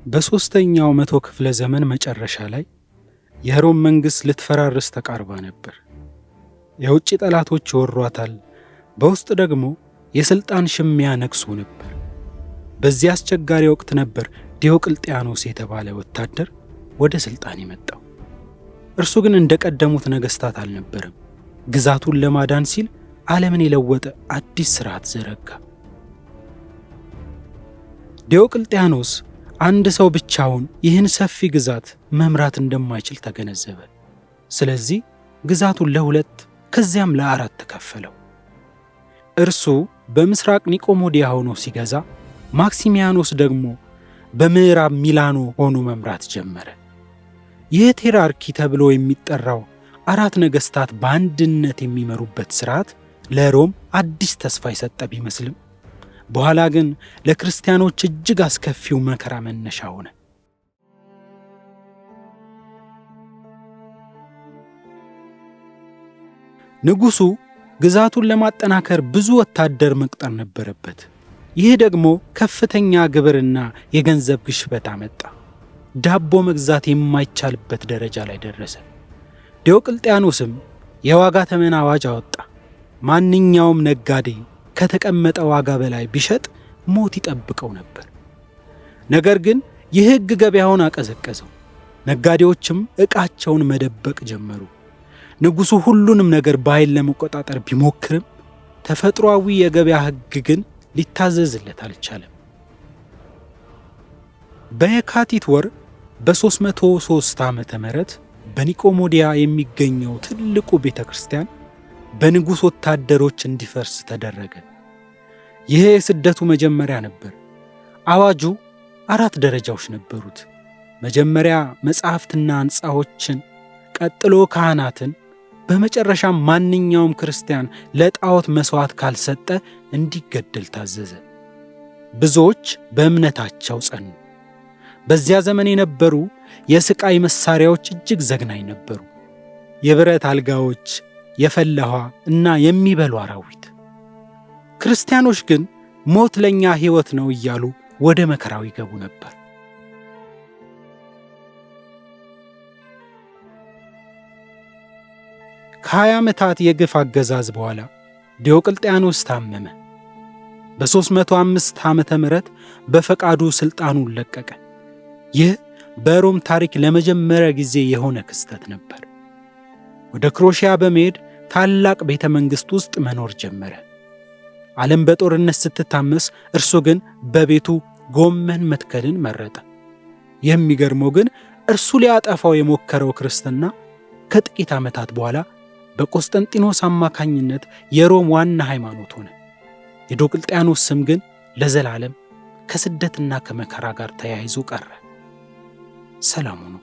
በሦስተኛው መቶ ክፍለ ዘመን መጨረሻ ላይ የሮም መንግሥት ልትፈራርስ ተቃርባ ነበር። የውጭ ጠላቶች ይወሯታል፣ በውስጥ ደግሞ የሥልጣን ሽሚያ ነግሶ ነበር። በዚህ አስቸጋሪ ወቅት ነበር ዲዮቅልጥያኖስ የተባለ ወታደር ወደ ሥልጣን የመጣው። እርሱ ግን እንደ ቀደሙት ነገሥታት አልነበረም። ግዛቱን ለማዳን ሲል ዓለምን የለወጠ አዲስ ሥርዓት ዘረጋ። ዲዮቅልጥያኖስ አንድ ሰው ብቻውን ይህን ሰፊ ግዛት መምራት እንደማይችል ተገነዘበ። ስለዚህ ግዛቱን ለሁለት ከዚያም ለአራት ተከፈለው። እርሱ በምስራቅ ኒቆሞዲያ ሆኖ ሲገዛ፣ ማክሲሚያኖስ ደግሞ በምዕራብ ሚላኖ ሆኖ መምራት ጀመረ። ይህ ቴራርኪ ተብሎ የሚጠራው አራት ነገሥታት በአንድነት የሚመሩበት ሥርዓት ለሮም አዲስ ተስፋ የሰጠ ቢመስልም በኋላ ግን ለክርስቲያኖች እጅግ አስከፊው መከራ መነሻ ሆነ። ንጉሡ ግዛቱን ለማጠናከር ብዙ ወታደር መቅጠር ነበረበት። ይህ ደግሞ ከፍተኛ ግብርና የገንዘብ ግሽበት አመጣ። ዳቦ መግዛት የማይቻልበት ደረጃ ላይ ደረሰ። ዲዮቅልጥያኖስም የዋጋ ተመን አዋጅ አወጣ። ማንኛውም ነጋዴ ከተቀመጠ ዋጋ በላይ ቢሸጥ ሞት ይጠብቀው ነበር። ነገር ግን ይህ ሕግ ገበያውን አቀዘቀዘው። ነጋዴዎችም ዕቃቸውን መደበቅ ጀመሩ። ንጉሡ ሁሉንም ነገር በኃይል ለመቆጣጠር ቢሞክርም ተፈጥሯዊ የገበያ ሕግ ግን ሊታዘዝለት አልቻለም። በየካቲት ወር በ303 ዓመተ ምህረት በኒቆሞዲያ የሚገኘው ትልቁ ቤተ ክርስቲያን በንጉሥ ወታደሮች እንዲፈርስ ተደረገ። ይህ የስደቱ መጀመሪያ ነበር። አዋጁ 4 ደረጃዎች ነበሩት። መጀመሪያ መጻሕፍትና ሕንፃዎችን፣ ቀጥሎ ካህናትን፣ በመጨረሻም ማንኛውም ክርስቲያን ለጣዖት መሥዋዕት ካልሰጠ እንዲገደል ታዘዘ። ብዙዎች በእምነታቸው ጸኑ። በዚያ ዘመን የነበሩ የሥቃይ መሣሪያዎች እጅግ ዘግናኝ ነበሩ። የብረት አልጋዎች፣ የፈላ ውኃ እና የሚበሉ አራዊት። ክርስቲያኖች ግን ሞት ለእኛ ሕይወት ነው እያሉ ወደ መከራው ይገቡ ነበር። ከ20 ዓመታት የግፍ አገዛዝ በኋላ ዲዮቅልጥያኖስ ታመመ። በ305 ዓመተ ምህረት በፈቃዱ ሥልጣኑን ለቀቀ። ይህ በሮም ታሪክ ለመጀመሪያ ጊዜ የሆነ ክስተት ነበር። ወደ ክሮሺያ በመሄድ ታላቅ ቤተ መንግሥት ውስጥ መኖር ጀመረ። ዓለም በጦርነት ስትታመስ፣ እርሱ ግን በቤቱ ጎመን መትከልን መረጠ። የሚገርመው ግን እርሱ ሊያጠፋው የሞከረው ክርስትና ከጥቂት ዓመታት በኋላ በቆስጠንጢኖስ አማካኝነት የሮም ዋና ሃይማኖት ሆነ። የዲዮቅልጥያኖስ ስም ግን ለዘላለም ከስደትና ከመከራ ጋር ተያይዞ ቀረ። ሰላም ሁኑ።